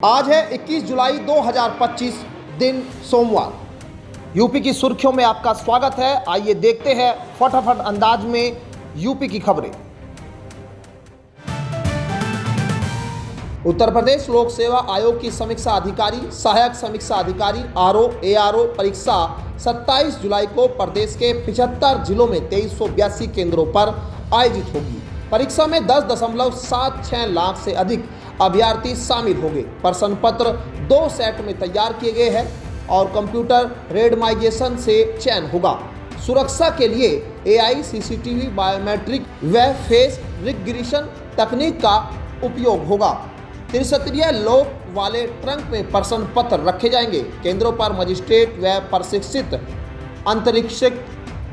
आज है 21 जुलाई 2025 दिन सोमवार। यूपी की सुर्खियों में आपका स्वागत है। आइए देखते हैं फटाफट अंदाज में यूपी की खबरें। उत्तर प्रदेश लोक सेवा आयोग की समीक्षा अधिकारी, सहायक समीक्षा अधिकारी आरओ एआरओ परीक्षा 27 जुलाई को प्रदेश के 75 जिलों में 2382 केंद्रों पर आयोजित होगी। परीक्षा में 10.76 लाख से अधिक अभ्यर्थी शामिल होंगे। प्रश्न पत्र 2 सेट में तैयार किए गए हैं और कंप्यूटर रेंडमाइजेशन से चयन होगा। सुरक्षा के लिए एआई, सीसीटीवी, बायोमेट्रिक व फेस रिकग्निशन तकनीक का उपयोग होगा। त्रिस्तरीय लॉक वाले ट्रंक में प्रश्न पत्र रखे जाएंगे। केंद्रों पर मजिस्ट्रेट व प्रशिक्षित अंतरीक्षक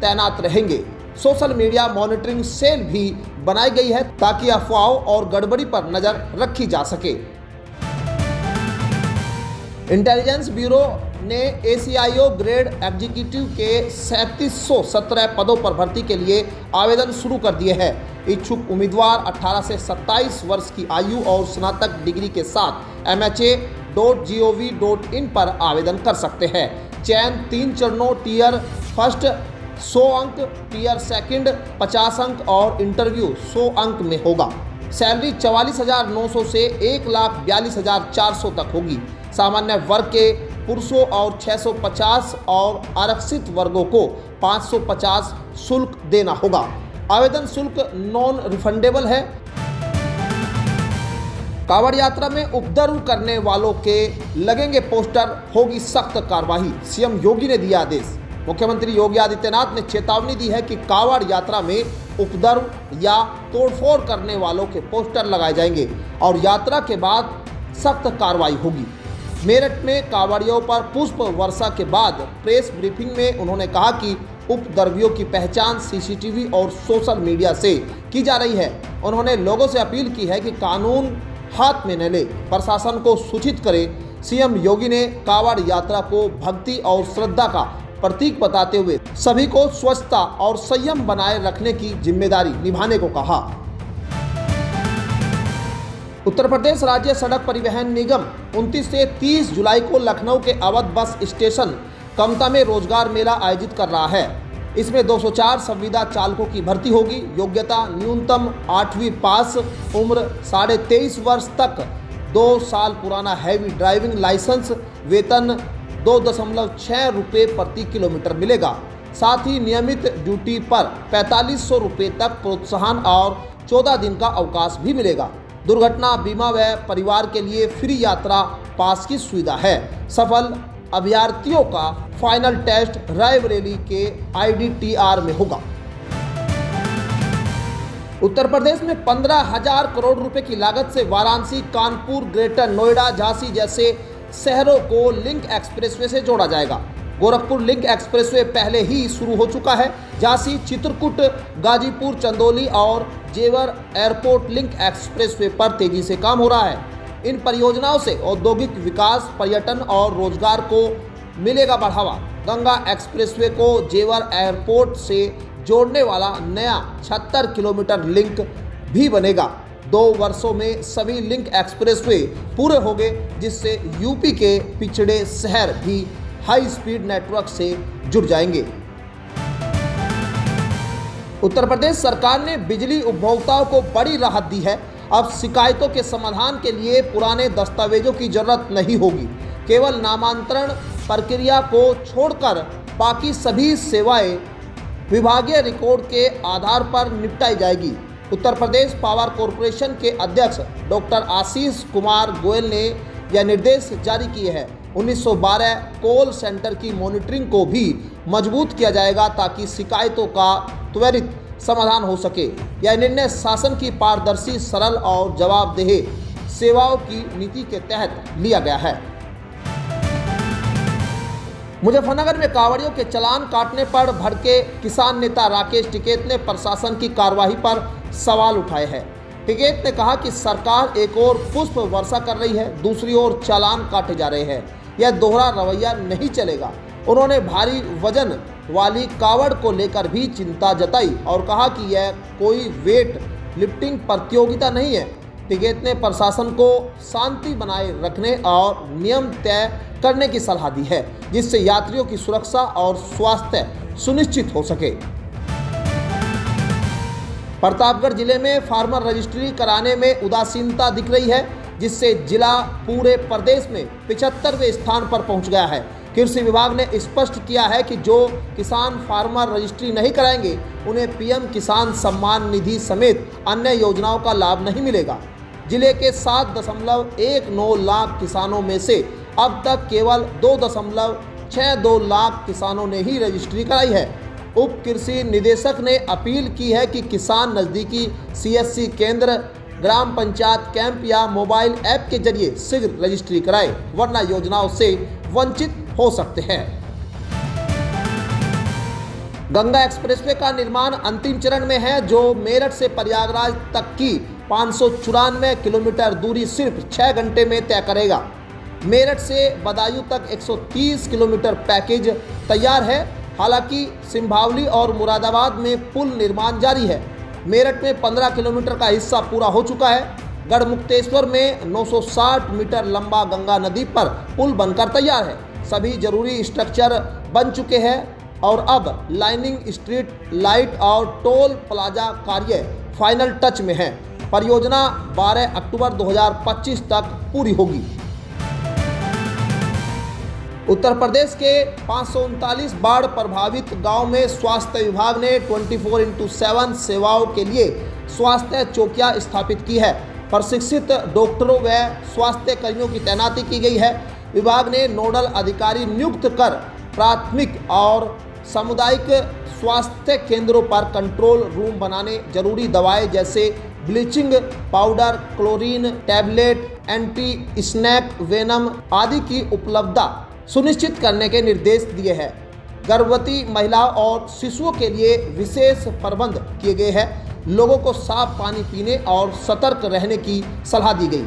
तैनात रहेंगे। सोशल मीडिया मॉनिटरिंग सेल भी बनाई गई है ताकि अफवाहों और गड़बड़ी पर नजर रखी जा सके। इंटेलिजेंस ब्यूरो ने एसीआईओ ग्रेड एग्जीक्यूटिव के 3717 पदों पर भर्ती के लिए आवेदन शुरू कर दिए हैं। इच्छुक उम्मीदवार 18 से 27 वर्ष की आयु और स्नातक डिग्री के साथ mha.gov.in पर आवेदन कर सकते हैं। चयन 3 चरणों टियर फर्स्ट 100 अंक, टियर सेकंड 50 अंक और इंटरव्यू 100 अंक में होगा। सैलरी 44,900 से 1,42,400 तक होगी। सामान्य वर्ग के पुरुषों और 650 और आरक्षित वर्गों को 550 शुल्क देना होगा। आवेदन शुल्क नॉन रिफंडेबल है। कांवड़ यात्रा में उपद्रव करने वालों के लगेंगे पोस्टर, होगी सख्त कार्रवाई। सीएम योगी ने दिया आदेश। मुख्यमंत्री योगी आदित्यनाथ ने चेतावनी दी है कि कांवड़ यात्रा में उपद्रव या तोड़फोड़ करने वालों के पोस्टर लगाए जाएंगे और यात्रा के बाद सख्त कार्रवाई होगी। मेरठ में कांवड़ियों पर पुष्प वर्षा के बाद प्रेस ब्रीफिंग में उन्होंने कहा कि उपद्रवियों की पहचान सीसीटीवी और सोशल मीडिया से की जा रही है। उन्होंने लोगों से अपील की है कि कानून हाथ में न ले, प्रशासन को सूचित करे। सीएम योगी ने कांवड़ यात्रा को भक्ति और श्रद्धा का प्रतीक बताते हुए सभी को स्वच्छता और संयम बनाए रखने की जिम्मेदारी निभाने को कहा। उत्तर प्रदेश राज्य सड़क परिवहन निगम 29 से 30 जुलाई को लखनऊ के अवध बस स्टेशन कमता में रोजगार मेला आयोजित कर रहा है। इसमें 204 संविदा चालकों की भर्ती होगी। योग्यता न्यूनतम 8वीं पास, उम्र 23.5 वर्ष तक, 2 साल पुराना हैवी ड्राइविंग लाइसेंस। वेतन 2.6 रुपये प्रति किलोमीटर मिलेगा। साथ ही नियमित ड्यूटी पर 4500 रुपये तक प्रोत्साहन और 14 दिन का अवकाश भी मिलेगा। दुर्घटना बीमा व परिवार के लिए फ्री यात्रा पास की सुविधा है। सफल अभ्यर्थियों का फाइनल टेस्ट रायबरेली के IDTR में होगा। उत्तर प्रदेश में 15,000 करोड़ रुपए की लागत से वाराणसी, कानपुर, ग्रेटर नोएडा, झांसी जैसे शहरों को लिंक एक्सप्रेसवे से जोड़ा जाएगा। गोरखपुर लिंक एक्सप्रेसवे पहले ही शुरू हो चुका है। झांसी, चित्रकूट, गाजीपुर, चंदौली और जेवर एयरपोर्ट लिंक एक्सप्रेसवे पर तेजी से काम हो रहा है। इन परियोजनाओं से औद्योगिक विकास, पर्यटन और रोजगार को मिलेगा बढ़ावा। गंगा एक्सप्रेसवे को जेवर एयरपोर्ट से जोड़ने वाला नया 76 किलोमीटर लिंक भी बनेगा। 2 वर्षों में सभी लिंक एक्सप्रेसवे पूरे होंगे, जिससे यूपी के पिछड़े शहर भी हाई स्पीड नेटवर्क से जुड़ जाएंगे। उत्तर प्रदेश सरकार ने बिजली उपभोक्ताओं को बड़ी राहत दी है। अब शिकायतों के समाधान के लिए पुराने दस्तावेजों की जरूरत नहीं होगी। केवल नामांतरण प्रक्रिया को छोड़कर बाकी सभी सेवाएं विभागीय रिकॉर्ड के आधार पर निपटाई जाएगी। उत्तर प्रदेश पावर कॉरपोरेशन के अध्यक्ष डॉक्टर आशीष कुमार गोयल ने यह निर्देश जारी किए हैं। 1912 कॉल सेंटर की मॉनिटरिंग को भी मजबूत किया जाएगा ताकि शिकायतों का त्वरित समाधान हो सके। यह निर्णय शासन की पारदर्शी, सरल और जवाबदेह सेवाओं की नीति के तहत लिया गया है। मुजफ्फरनगर में कांवड़ियों के चालान काटने पर भड़के किसान नेता राकेश टिकैत ने प्रशासन की कार्रवाई पर सवाल उठाए हैं। टिकैत ने कहा कि सरकार एक ओर पुष्प वर्षा कर रही है, दूसरी ओर चालान काटे जा रहे हैं। यह दोहरा रवैया नहीं चलेगा। उन्होंने भारी वजन वाली कावड़ को लेकर भी चिंता जताई और कहा कि यह कोई वेट लिफ्टिंग प्रतियोगिता नहीं है। टिकैत ने प्रशासन को शांति बनाए रखने और नियम तय करने की सलाह दी है, जिससे यात्रियों की सुरक्षा और स्वास्थ्य सुनिश्चित हो सके। प्रतापगढ़ जिले में फार्मर रजिस्ट्री कराने में उदासीनता दिख रही है, जिससे जिला पूरे प्रदेश में 75वें स्थान पर पहुंच गया है। कृषि विभाग ने स्पष्ट किया है कि जो किसान फार्मर रजिस्ट्री नहीं कराएंगे उन्हें पीएम किसान सम्मान निधि समेत अन्य योजनाओं का लाभ नहीं मिलेगा। जिले के 7.19 लाख किसानों में से अब तक केवल 2.62 लाख किसानों ने ही रजिस्ट्री कराई है। उप कृषि निदेशक ने अपील की है कि किसान नज़दीकी CSC केंद्र, ग्राम पंचायत कैंप या मोबाइल ऐप के जरिए शीघ्र रजिस्ट्री कराएं, वरना योजनाओं से वंचित हो सकते हैं। गंगा एक्सप्रेसवे का निर्माण अंतिम चरण में है, जो मेरठ से प्रयागराज तक की 594 किलोमीटर दूरी सिर्फ 6 घंटे में तय करेगा। मेरठ से बदायूं तक 130 किलोमीटर पैकेज तैयार है। हालांकि सिंभावली और मुरादाबाद में पुल निर्माण जारी है। मेरठ में 15 किलोमीटर का हिस्सा पूरा हो चुका है। गढ़मुक्तेश्वर में 960 मीटर लंबा गंगा नदी पर पुल बनकर तैयार है। सभी जरूरी स्ट्रक्चर बन चुके हैं और अब लाइनिंग, स्ट्रीट लाइट और टोल प्लाजा कार्य फाइनल टच में है। परियोजना 12 अक्टूबर 2025 तक पूरी होगी। उत्तर प्रदेश के 539 बाढ़ प्रभावित गांव में स्वास्थ्य विभाग ने 24/7 सेवाओं के लिए स्वास्थ्य चौकियां स्थापित की है। प्रशिक्षित डॉक्टरों व स्वास्थ्य कर्मियों की तैनाती की गई है। विभाग ने नोडल अधिकारी नियुक्त कर प्राथमिक और सामुदायिक स्वास्थ्य केंद्रों पर कंट्रोल रूम बनाने, जरूरी दवाएं जैसे bleaching powder, chlorine tablet, anti snake venom आदि की उपलब्धता सुनिश्चित करने के निर्देश दिए हैं। गर्भवती महिलाओं और शिशुओं के लिए विशेष प्रबंध किए गए हैं। लोगों को साफ पानी पीने और सतर्क रहने की सलाह दी गई।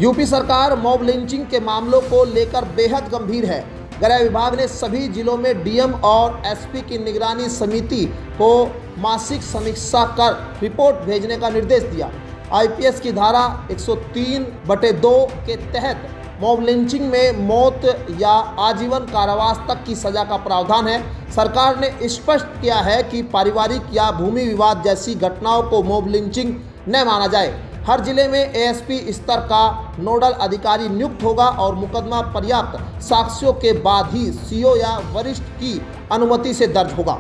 यूपी सरकार मॉब लिंचिंग के मामलों को लेकर बेहद गंभीर है। गृह विभाग ने सभी जिलों में डीएम और एसपी की निगरानी समिति को मासिक समीक्षा कर रिपोर्ट भेजने का निर्देश दिया। आईपीएस की धारा 103/2 के तहत मॉब लिंचिंग में मौत या आजीवन कारावास तक की सजा का प्रावधान है। सरकार ने स्पष्ट किया है कि पारिवारिक या भूमि विवाद जैसी घटनाओं को मॉब लिंचिंग न माना जाए। हर जिले में एएसपी स्तर का नोडल अधिकारी नियुक्त होगा और मुकदमा पर्याप्त साक्ष्यों के बाद ही सीओ या वरिष्ठ की अनुमति से दर्ज होगा।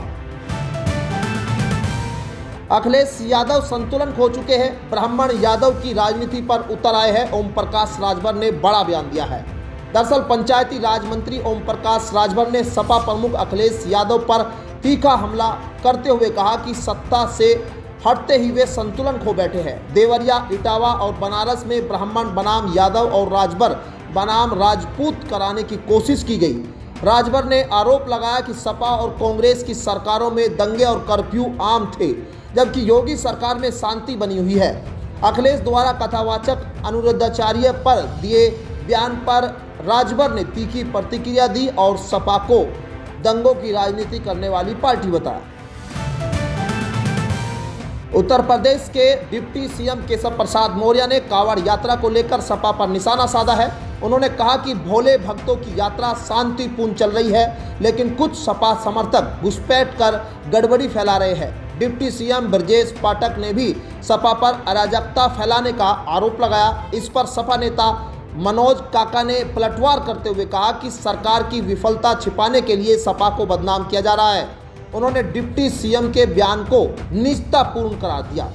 अखिलेश यादव संतुलन खो चुके हैं। ब्राह्मण यादव की राजनीति पर उतर आए हैं। ओम प्रकाश राजभर ने बड़ा बयान दिया है। दरअसल पंचायती राज मंत्री ओम प्रकाश राजभर ने सपा प्रमुख अखिलेश यादव पर तीखा हमला करते हुए कहा कि सत्ता से हटते ही वे संतुलन खो बैठे हैं। देवरिया, इटावा और बनारस में ब्राह्मण बनाम यादव और राजभर बनाम राजपूत कराने की कोशिश की गई। राजभर ने आरोप लगाया कि सपा और कांग्रेस की सरकारों में दंगे और कर्फ्यू आम थे, जबकि योगी सरकार में शांति बनी हुई है। अखिलेश द्वारा कथावाचक अनुरुद्धाचार्य पर दिए बयान पर राजभर ने तीखी प्रतिक्रिया दी और सपा को दंगों की राजनीति करने वाली पार्टी बताया। उत्तर प्रदेश के डिप्टी सीएम केशव प्रसाद मौर्य ने कांवड़ यात्रा को लेकर सपा पर निशाना साधा है। उन्होंने कहा कि भोले भक्तों की यात्रा शांतिपूर्ण चल रही है, लेकिन कुछ सपा समर्थक घुसपैठ कर गड़बड़ी फैला रहे हैं। डिप्टी सीएम ब्रजेश पाठक ने भी सपा पर अराजकता फैलाने का आरोप लगाया। इस पर सपा नेता मनोज काका ने पलटवार करते हुए कहा कि सरकार की विफलता छिपाने के लिए सपा को बदनाम किया जा रहा है। उन्होंने डिप्टी सीएम के बयान को निजतापूर्ण करार दिया।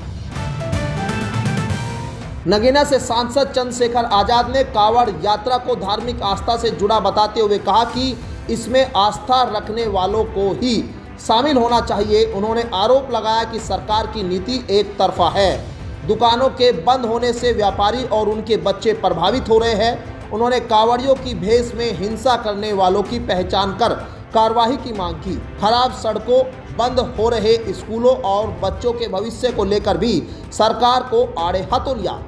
नगीना से सांसद चंद्रशेखर आजाद ने कांवड़ यात्रा को धार्मिक आस्था से जुड़ा बताते हुए कहा कि इसमें आस्था रखने वालों को ही शामिल होना चाहिए। उन्होंने आरोप लगाया कि सरकार की नीति एक तरफा है। दुकानों के बंद होने से व्यापारी और उनके बच्चे प्रभावित हो रहे हैं। उन्होंने कांवड़ियों की भेष में हिंसा करने वालों की पहचान कर कार्रवाई की मांग की। खराब सड़कों, बंद हो रहे स्कूलों और बच्चों के भविष्य को लेकर भी सरकार को आड़े हाथों लिया।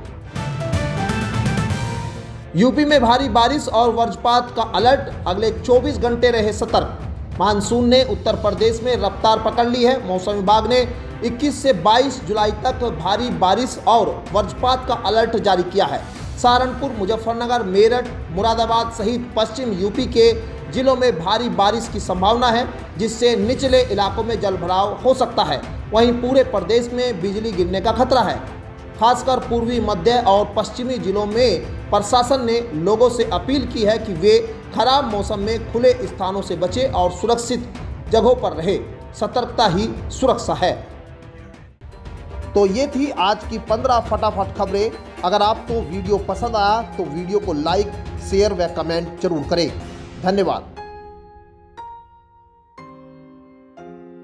यूपी में भारी बारिश और वज्रपात का अलर्ट, अगले 24 घंटे रहे सतर्क। मानसून ने उत्तर प्रदेश में रफ्तार पकड़ ली है। मौसम विभाग ने 21 से 22 जुलाई तक भारी बारिश और वज्रपात का अलर्ट जारी किया है। सहारनपुर, मुजफ्फरनगर, मेरठ, मुरादाबाद सहित पश्चिम यूपी के जिलों में भारी बारिश की संभावना है, जिससे निचले इलाकों में जलभराव हो सकता है। वहीं पूरे प्रदेश में बिजली गिरने का खतरा है। खासकर पूर्वी, मध्य और पश्चिमी जिलों में प्रशासन ने लोगों से अपील की है कि वे खराब मौसम में खुले स्थानों से बचें और सुरक्षित जगहों पर रहे। सतर्कता ही सुरक्षा है। तो ये थी आज की 15 फटाफट खबरें। अगर आपको वीडियो पसंद आया तो वीडियो को लाइक, शेयर व कमेंट जरूर करें। धन्यवाद।